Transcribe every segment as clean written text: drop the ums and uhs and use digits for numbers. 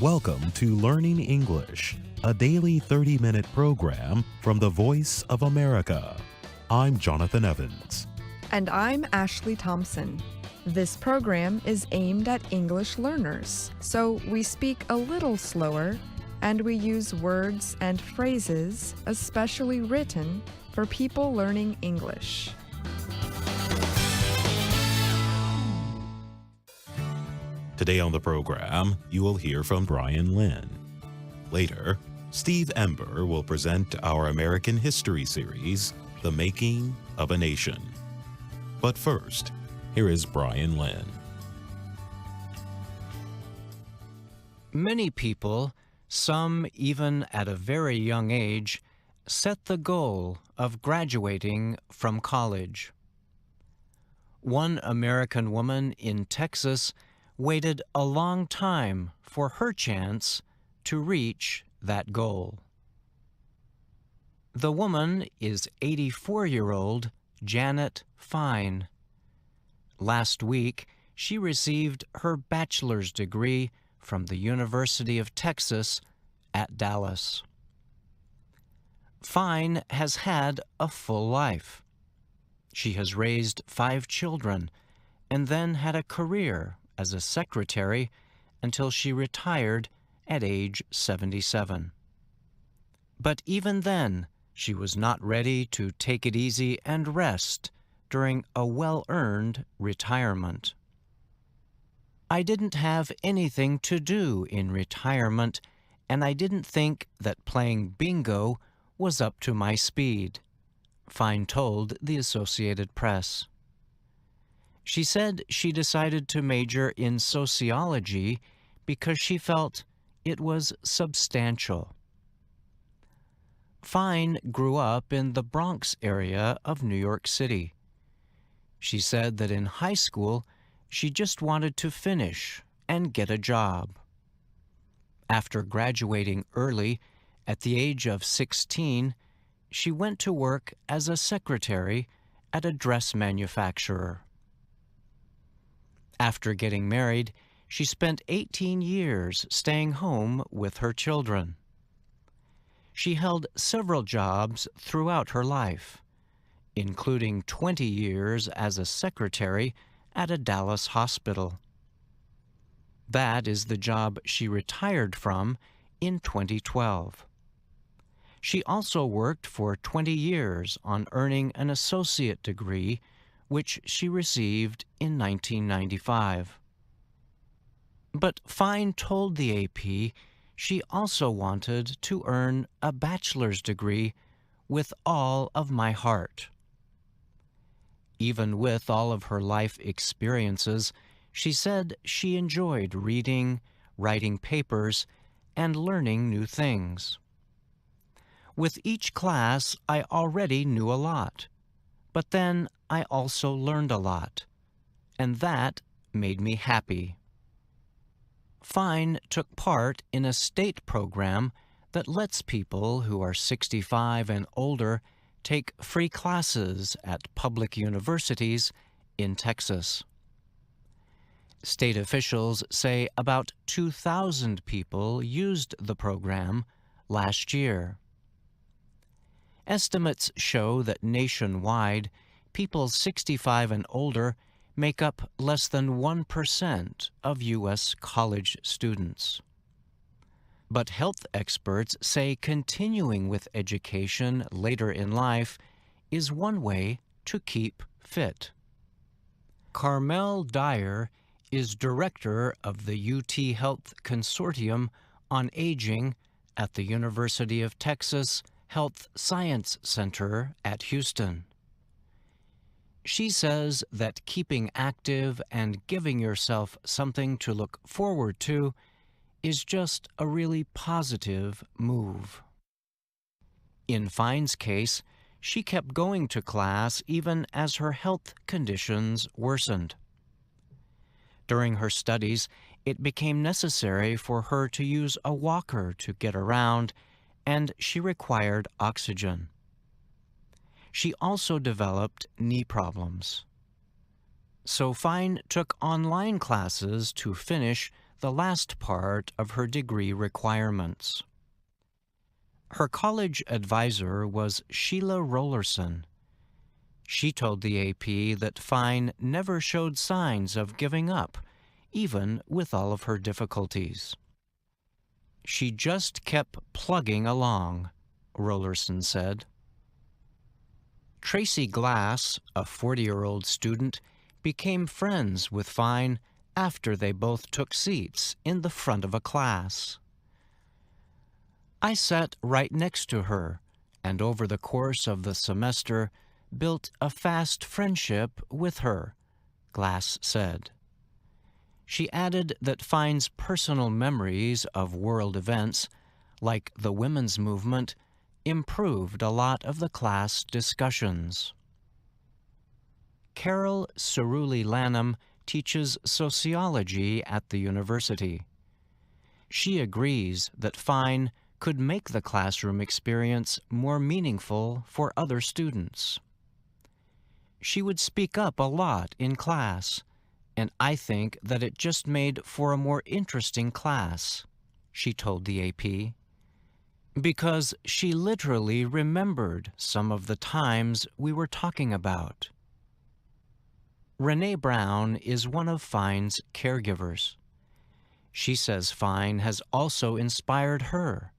Welcome to Learning English, a daily 30-minute program from the Voice of America. I'm Jonathan Evans. And I'm Ashley Thompson. This program is aimed at English learners, so we speak a little slower and we use words and phrases especially written for people learning English. Today on the program, you will hear from Brian Lynn. Later, Steve Ember will present our American History series, The Making of a Nation. But first, here is Brian Lynn. Many people, some even at a very young age, set the goal of graduating from college. One American woman in Texas waited a long time for her chance to reach that goal. The woman is 84-year-old Janet Fine. Last week, she received her bachelor's degree from the University of Texas at Dallas. Fine has had a full life. She has raised 5 children and then had a career as a secretary until she retired at age 77. But even then, she was not ready to take it easy and rest during a well-earned retirement. I didn't have anything to do in retirement, and I didn't think that playing bingo was up to my speed, Fine told the Associated Press. She said she decided to major in sociology because she felt it was substantial. Fine grew up in the Bronx area of New York City. She said that in high school, she just wanted to finish and get a job. After graduating early, at the age of 16, she went to work as a secretary at a dress manufacturer. After getting married, she spent 18 years staying home with her children. She held several jobs throughout her life, including 20 years as a secretary at a Dallas hospital. That is the job she retired from in 2012. She also worked for 20 years on earning an associate degree, which she received in 1995. But Fine told the AP she also wanted to earn a bachelor's degree with all of my heart. Even with all of her life experiences, she said she enjoyed reading, writing papers, and learning new things. With each class, I already knew a lot, but then I also learned a lot, and that made me happy. Fine took part in a state program that lets people who are 65 and older take free classes at public universities in Texas. State officials say about 2,000 people used the program last year. Estimates show that nationwide, people 65 and older make up less than 1% of U.S. college students. But health experts say continuing with education later in life is one way to keep fit. Carmel Dyer is director of the UT Health Consortium on Aging at the University of Texas Health Science Center at Houston. She says that keeping active and giving yourself something to look forward to is just a really positive move. In Fine's case, she kept going to class even as her health conditions worsened. During her studies, it became necessary for her to use a walker to get around, and she required oxygen. She also developed knee problems. So Fine took online classes to finish the last part of her degree requirements. Her college advisor was Sheila Rollerson. She told the AP that Fine never showed signs of giving up, even with all of her difficulties. She just kept plugging along, Rollerson said. Tracy Glass, a 40-year-old student, became friends with Fine after they both took seats in the front of a class. I sat right next to her, and over the course of the semester built a fast friendship with her, Glass said. She added that Fine's personal memories of world events, like the women's movement, improved a lot of the class discussions. Carol Cerulli Lanham teaches sociology at the university. She agrees that Fine could make the classroom experience more meaningful for other students. She would speak up a lot in class, and I think that it just made for a more interesting class, she told the AP, because she literally remembered some of the times we were talking about. Renee Brown is one of Fine's caregivers. She says Fine has also inspired her.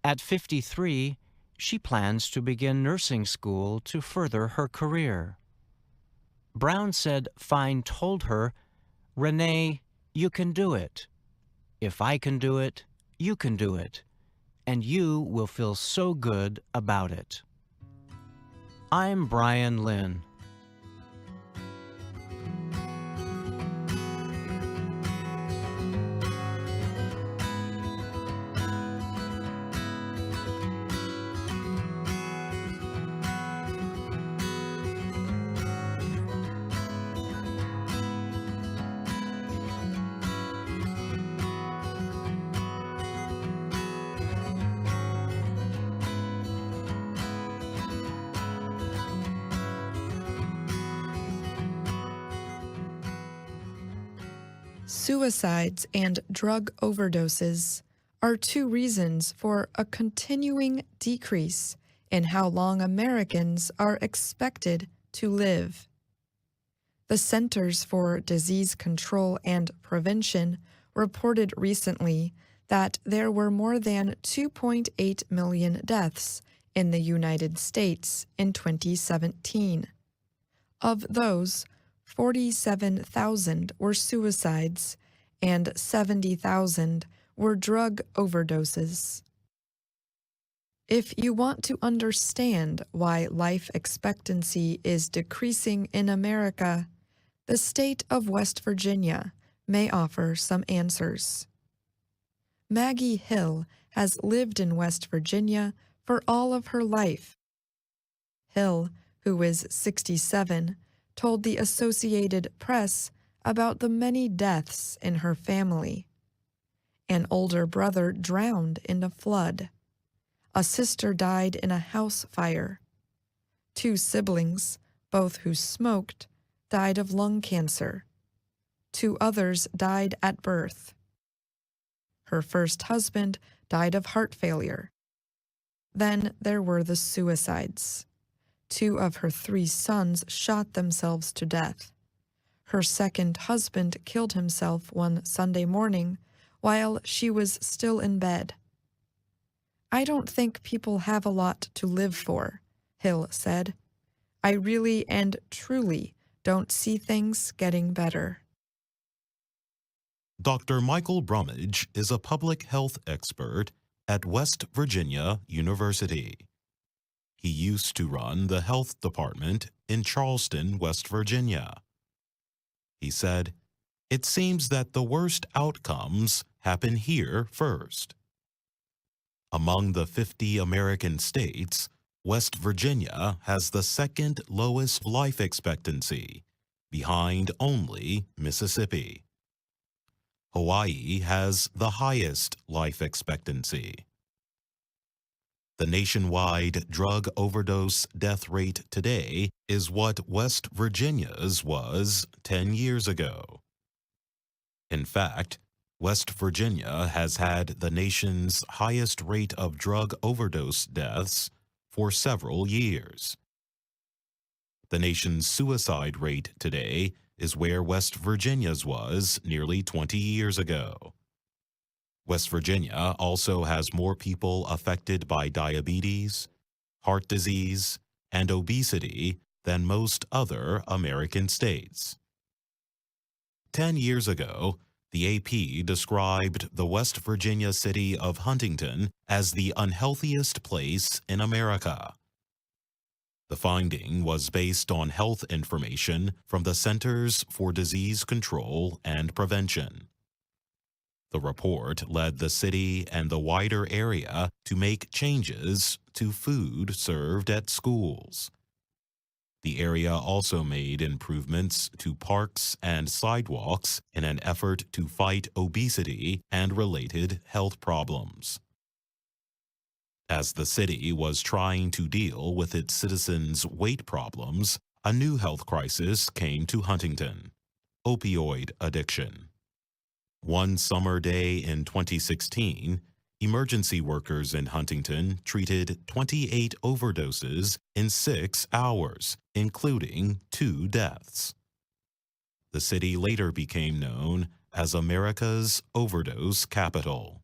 At 53, she plans to begin nursing school to further her career. Brown said Fine told her, "Renee, you can do it. If I can do it, you can do it, and you will feel so good about it." I'm Brian Lynn. Suicides and drug overdoses are two reasons for a continuing decrease in how long Americans are expected to live. The Centers for Disease Control and Prevention reported recently that there were more than 2.8 million deaths in the United States in 2017. Of those, 47,000 were suicides and 70,000 were drug overdoses. If you want to understand why life expectancy is decreasing in America, the state of West Virginia may offer some answers. Maggie Hill has lived in West Virginia for all of her life. Hill, who is 67, told the Associated Press about the many deaths in her family. An older brother drowned in a flood. A sister died in a house fire. 2 siblings, both who smoked, died of lung cancer. 2 others died at birth. Her first husband died of heart failure. Then there were the suicides. 2 of her 3 sons shot themselves to death. Her second husband killed himself one Sunday morning while she was still in bed. "I don't think people have a lot to live for," Hill said. "I really and truly don't see things getting better." Dr. Michael Brumage is a public health expert at West Virginia University. He used to run the health department in Charleston, West Virginia. He said, "It seems that the worst outcomes happen here first." Among the 50 American states, West Virginia has the second lowest life expectancy, behind only Mississippi. Hawaii has the highest life expectancy. The nationwide drug overdose death rate today is what West Virginia's was 10 years ago. In fact, West Virginia has had the nation's highest rate of drug overdose deaths for several years. The nation's suicide rate today is where West Virginia's was nearly 20 years ago. West Virginia also has more people affected by diabetes, heart disease, and obesity than most other American states. 10 years ago, the AP described the West Virginia city of Huntington as the unhealthiest place in America. The finding was based on health information from the Centers for Disease Control and Prevention. The report led the city and the wider area to make changes to food served at schools. The area also made improvements to parks and sidewalks in an effort to fight obesity and related health problems. As the city was trying to deal with its citizens' weight problems, a new health crisis came to Huntington: opioid addiction. One summer day in 2016, emergency workers in Huntington treated 28 overdoses in 6 hours, including 2 deaths. The city later became known as America's overdose capital.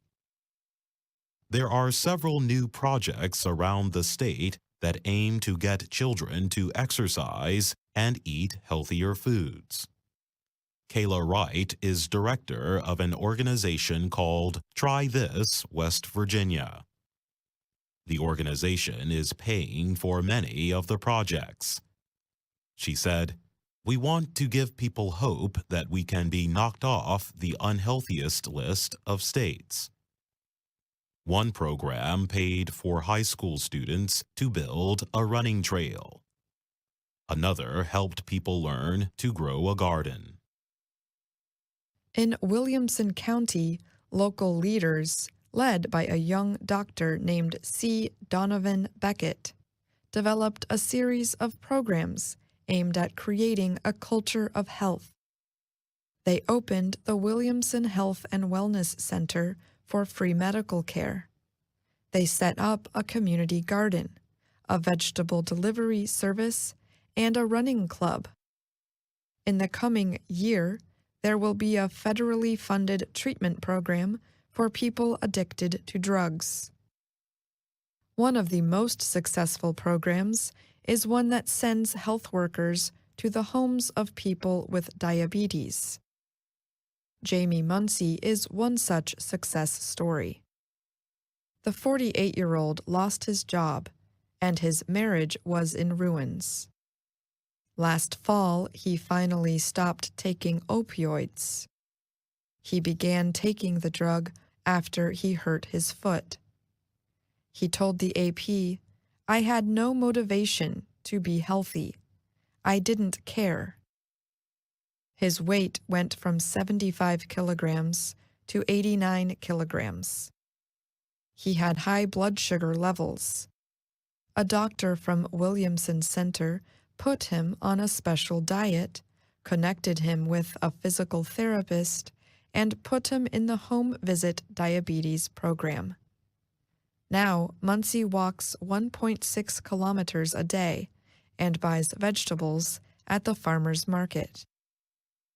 There are several new projects around the state that aim to get children to exercise and eat healthier foods. Kayla Wright is director of an organization called Try This West Virginia. The organization is paying for many of the projects. She said, "We want to give people hope that we can be knocked off the unhealthiest list of states." One program paid for high school students to build a running trail. Another helped people learn to grow a garden. In Williamson County, local leaders, led by a young doctor named C. Donovan Beckett, developed a series of programs aimed at creating a culture of health. They opened the Williamson Health and Wellness Center for free medical care. They set up a community garden, a vegetable delivery service, and a running club. In the coming year, there will be a federally funded treatment program for people addicted to drugs. One of the most successful programs is one that sends health workers to the homes of people with diabetes. Jamie Muncie is one such success story. The 48-year-old lost his job, and his marriage was in ruins. Last fall, he finally stopped taking opioids. He began taking the drug after he hurt his foot. He told the AP, "I had no motivation to be healthy. I didn't care." His weight went from 75 kilograms to 89 kilograms. He had high blood sugar levels. A doctor from Williamson Center put him on a special diet, connected him with a physical therapist, and put him in the home visit diabetes program. Now, Muncie walks 1.6 kilometers a day and buys vegetables at the farmer's market.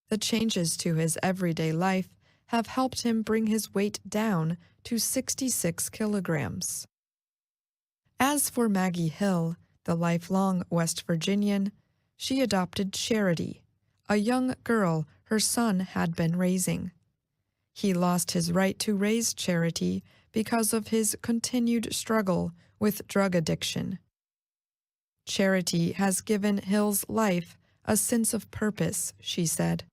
The changes to his everyday life have helped him bring his weight down to 66 kilograms. As for Maggie Hill, the lifelong West Virginian, she adopted Charity, a young girl her son had been raising. He lost his right to raise Charity because of his continued struggle with drug addiction. Charity has given Hill's life a sense of purpose, she said.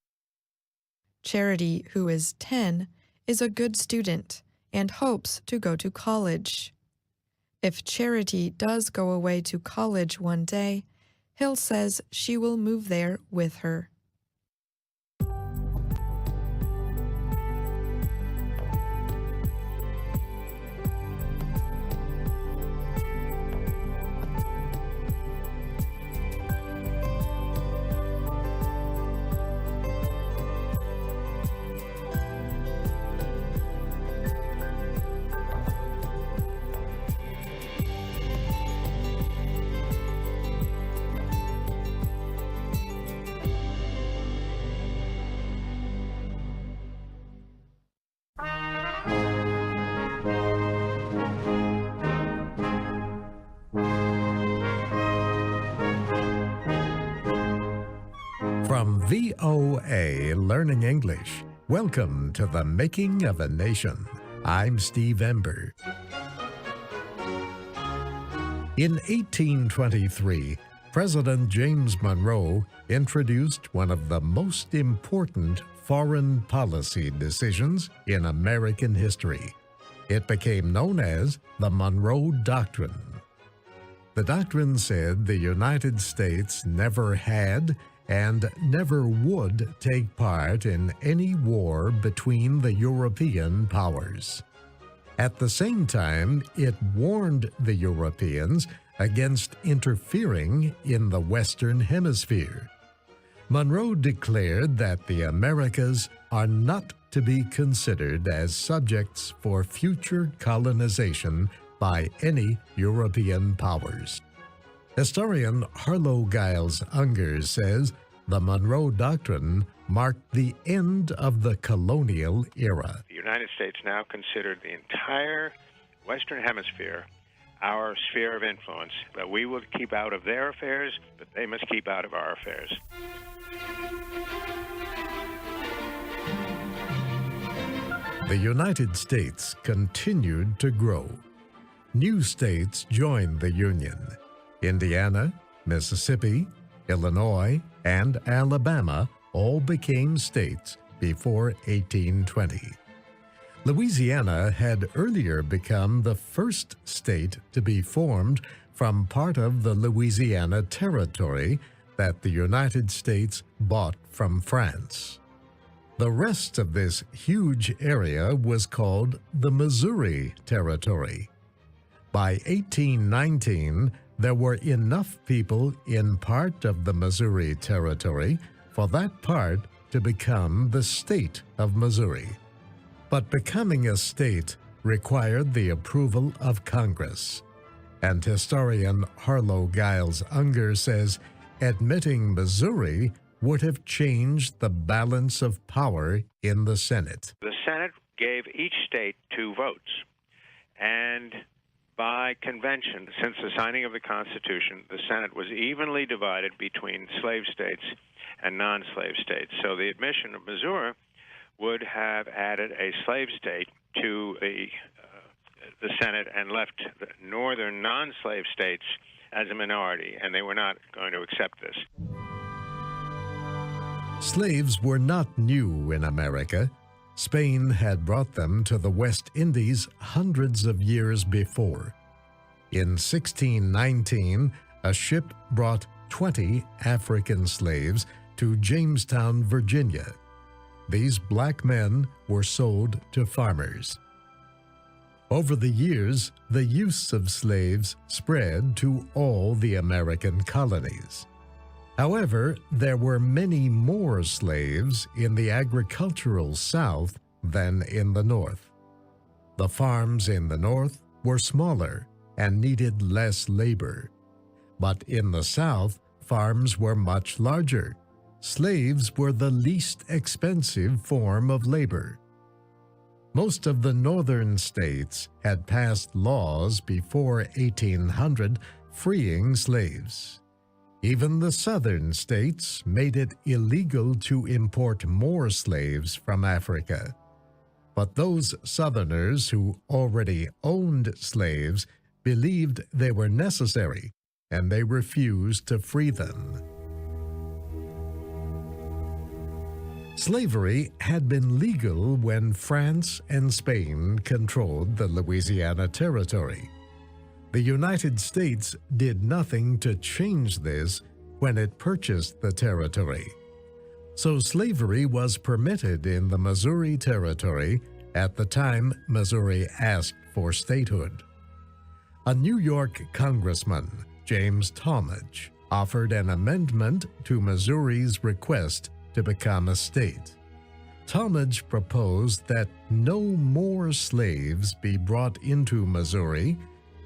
Charity, who is 10, is a good student and hopes to go to college. If Charity does go away to college one day, Hill says she will move there with her. VOA Learning English. Welcome to the Making of a Nation. I'm Steve Ember. In 1823, President James Monroe introduced one of the most important foreign policy decisions in American history. It became known as the Monroe Doctrine. The doctrine said the United States never had and never would take part in any war between the European powers. At the same time, it warned the Europeans against interfering in the Western Hemisphere. Monroe declared that the Americas are not to be considered as subjects for future colonization by any European powers. Historian Harlow Giles Unger says the Monroe Doctrine marked the end of the colonial era. The United States now considered the entire Western Hemisphere our sphere of influence, that we would keep out of their affairs, but they must keep out of our affairs. The United States continued to grow. New states joined the Union. Indiana, Mississippi, Illinois, and Alabama all became states before 1820. Louisiana had earlier become the first state to be formed from part of the Louisiana Territory that the United States bought from France. The rest of this huge area was called the Missouri Territory. By 1819, there were enough people in part of the Missouri Territory for that part to become the state of Missouri. But becoming a state required the approval of Congress. And historian Harlow Giles Unger says admitting Missouri would have changed the balance of power in the Senate. The Senate gave each state 2 votes. And by convention, since the signing of the Constitution, the Senate was evenly divided between slave states and non-slave states. So the admission of Missouri would have added a slave state to the Senate and left the northern non-slave states as a minority, and they were not going to accept this. Slaves were not new in America. Spain had brought them to the West Indies hundreds of years before. In 1619, a ship brought 20 African slaves to Jamestown, Virginia. These black men were sold to farmers. Over the years, the use of slaves spread to all the American colonies. However, there were many more slaves in the agricultural South than in the North. The farms in the North were smaller and needed less labor. But in the South, farms were much larger. Slaves were the least expensive form of labor. Most of the northern states had passed laws before 1800 freeing slaves. Even the southern states made it illegal to import more slaves from Africa. But those Southerners who already owned slaves believed they were necessary, and they refused to free them. Slavery had been legal when France and Spain controlled the Louisiana Territory. The United States did nothing to change this when it purchased the territory. So slavery was permitted in the Missouri Territory at the time Missouri asked for statehood. A New York congressman, James Talmadge, offered an amendment to Missouri's request to become a state. Talmadge proposed that no more slaves be brought into Missouri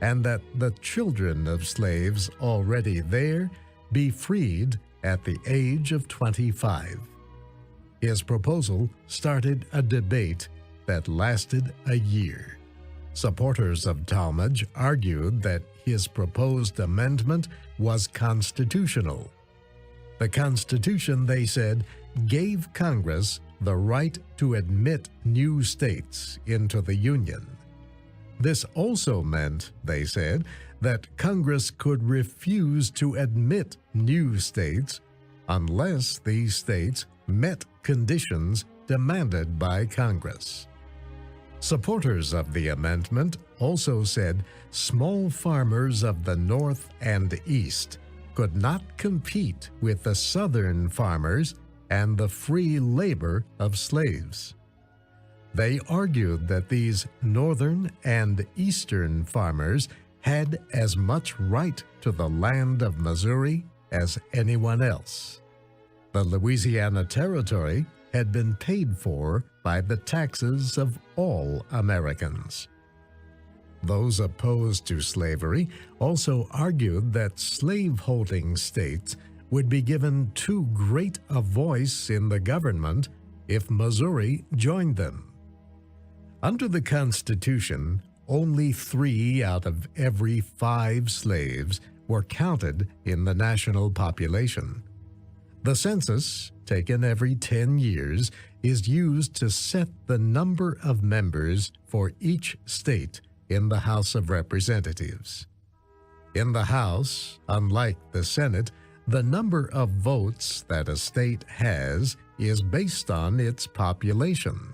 and that the children of slaves already there be freed at the age of 25. His proposal started a debate that lasted a year. Supporters of Talmadge argued that his proposed amendment was constitutional. The Constitution, they said, gave Congress the right to admit new states into the Union. This also meant, they said, that Congress could refuse to admit new states unless these states met conditions demanded by Congress. Supporters of the amendment also said small farmers of the North and East could not compete with the Southern farmers and the free labor of slaves. They argued that these Northern and Eastern farmers had as much right to the land of Missouri as anyone else. The Louisiana Territory had been paid for by the taxes of all Americans. Those opposed to slavery also argued that slave-holding states would be given too great a voice in the government if Missouri joined them. Under the Constitution, only 3 out of every 5 slaves were counted in the national population. The census, taken every 10 years, is used to set the number of members for each state in the House of Representatives. In the House, unlike the Senate, the number of votes that a state has is based on its population.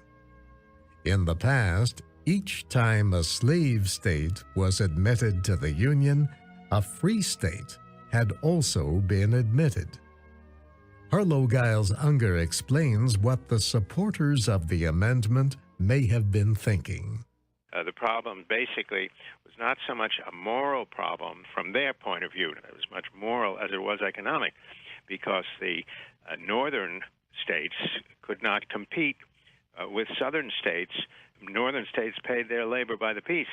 In the past, each time a slave state was admitted to the Union, a free state had also been admitted. Harlow Giles Unger explains what the supporters of the amendment may have been thinking. The problem basically was not so much a moral problem from their point of view. It was much moral as it was economic, because the northern states could not compete with southern states. Northern states paid their labor by the piece.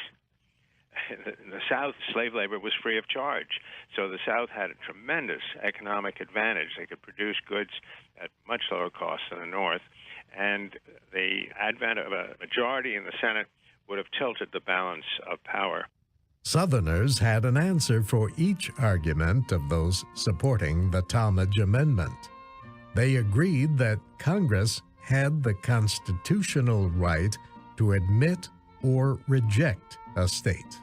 In the South, slave labor was free of charge. So the South had a tremendous economic advantage. They could produce goods at much lower cost than the North. And the advent of a majority in the Senate would have tilted the balance of power. Southerners had an answer for each argument of those supporting the Talmadge Amendment. They agreed that Congress had the constitutional right to admit or reject a state.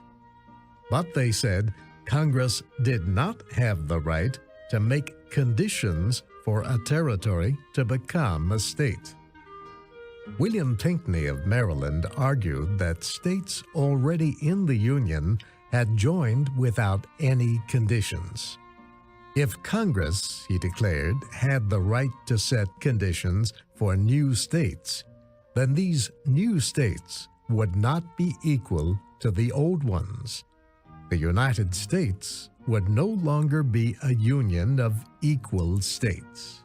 But they said Congress did not have the right to make conditions for a territory to become a state. William Pinckney of Maryland argued that states already in the Union had joined without any conditions. If Congress, he declared, had the right to set conditions for new states, then these new states would not be equal to the old ones. The United States would no longer be a union of equal states.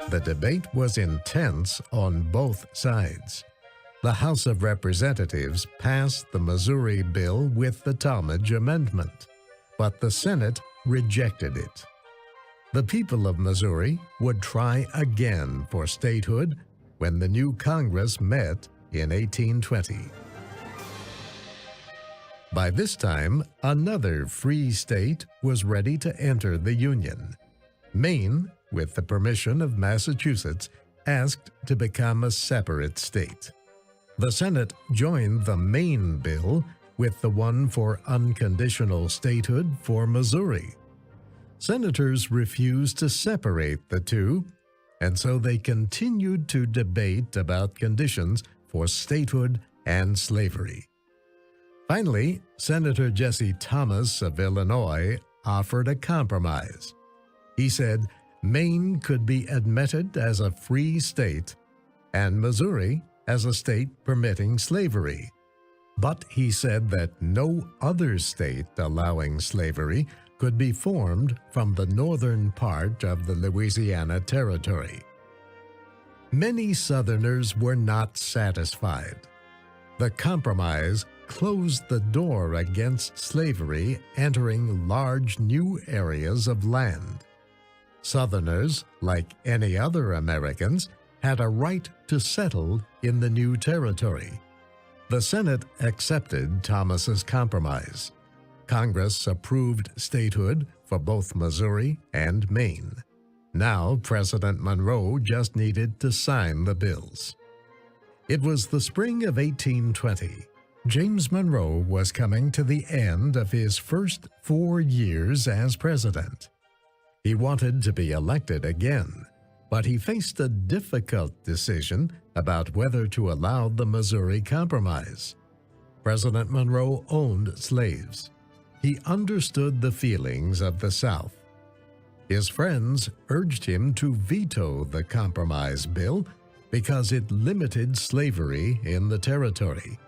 The debate was intense on both sides. The House of Representatives passed the Missouri bill with the Talmadge Amendment, but the Senate rejected it. The people of Missouri would try again for statehood when the new Congress met in 1820. By this time, another free state was ready to enter the Union. Maine, with the permission of Massachusetts, asked to become a separate state. The Senate joined the Maine bill with the one for unconditional statehood for Missouri. Senators refused to separate the two, and so they continued to debate about conditions for statehood and slavery. Finally, Senator Jesse Thomas of Illinois offered a compromise. He said Maine could be admitted as a free state and Missouri as a state permitting slavery. But he said that no other state allowing slavery could be formed from the northern part of the Louisiana Territory. Many Southerners were not satisfied. The compromise closed the door against slavery entering large new areas of land. Southerners, like any other Americans, had a right to settle in the new territory. The Senate accepted Thomas's compromise. Congress approved statehood for both Missouri and Maine. Now, President Monroe just needed to sign the bills. It was the spring of 1820. James Monroe was coming to the end of his first 4 years as president. He wanted to be elected again, but he faced a difficult decision about whether to allow the Missouri Compromise. President Monroe owned slaves. He understood the feelings of the South. His friends urged him to veto the Compromise Bill because it limited slavery in the territory.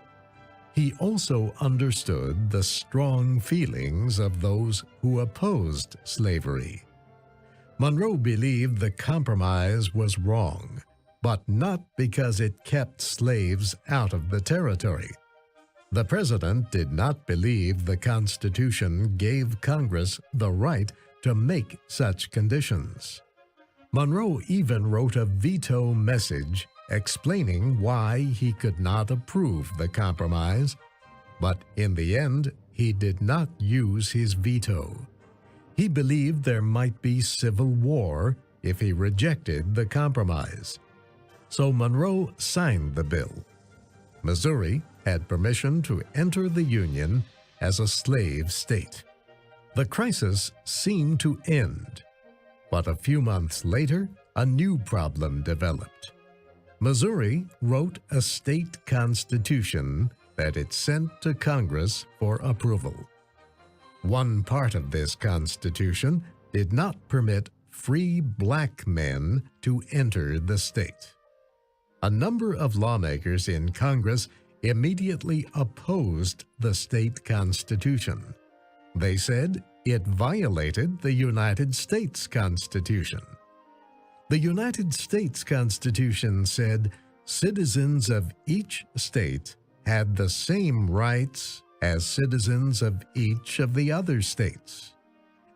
He also understood the strong feelings of those who opposed slavery. Monroe believed the compromise was wrong, but not because it kept slaves out of the territory. The president did not believe the Constitution gave Congress the right to make such conditions. Monroe even wrote a veto message explaining why he could not approve the compromise, but in the end, he did not use his veto. He believed there might be civil war if he rejected the compromise. So Monroe signed the bill. Missouri had permission to enter the Union as a slave state. The crisis seemed to end, but a few months later, a new problem developed. Missouri wrote a state constitution that it sent to Congress for approval. One part of this constitution did not permit free black men to enter the state. A number of lawmakers in Congress immediately opposed the state constitution. They said it violated the United States Constitution. The United States Constitution said citizens of each state had the same rights as citizens of each of the other states.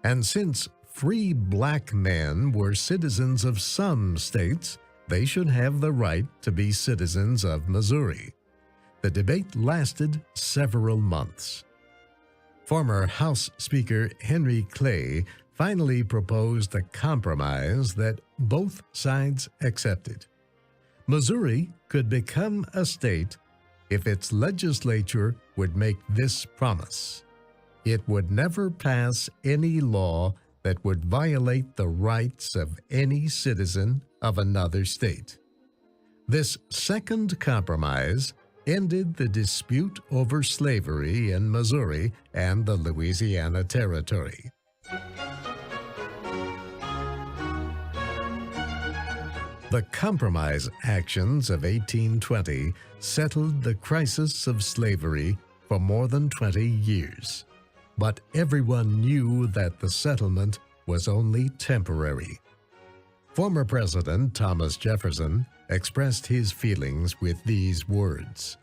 And since free black men were citizens of some states, they should have the right to be citizens of Missouri. The debate lasted several months. Former House Speaker Henry Clay finally proposed a compromise that both sides accepted. Missouri could become a state if its legislature would make this promise: it would never pass any law that would violate the rights of any citizen of another state. This second compromise ended the dispute over slavery in Missouri and the Louisiana Territory. The compromise actions of 1820 settled the crisis of slavery for more than 20 years. But everyone knew that the settlement was only temporary. Former President Thomas Jefferson expressed his feelings with these words: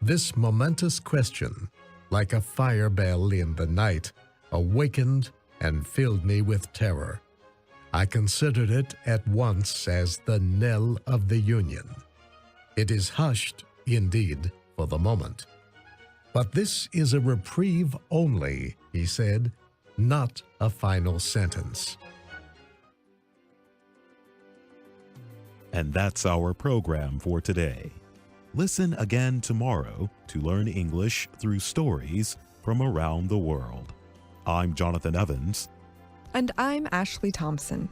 "This momentous question, like a fire bell in the night, awakened and filled me with terror. I considered it at once as the knell of the Union. It is hushed, indeed, for the moment. But this is a reprieve only," he said, "not a final sentence." And that's our program for today. Listen again tomorrow to learn English through stories from around the world. I'm Jonathan Evans. And I'm Ashley Thompson.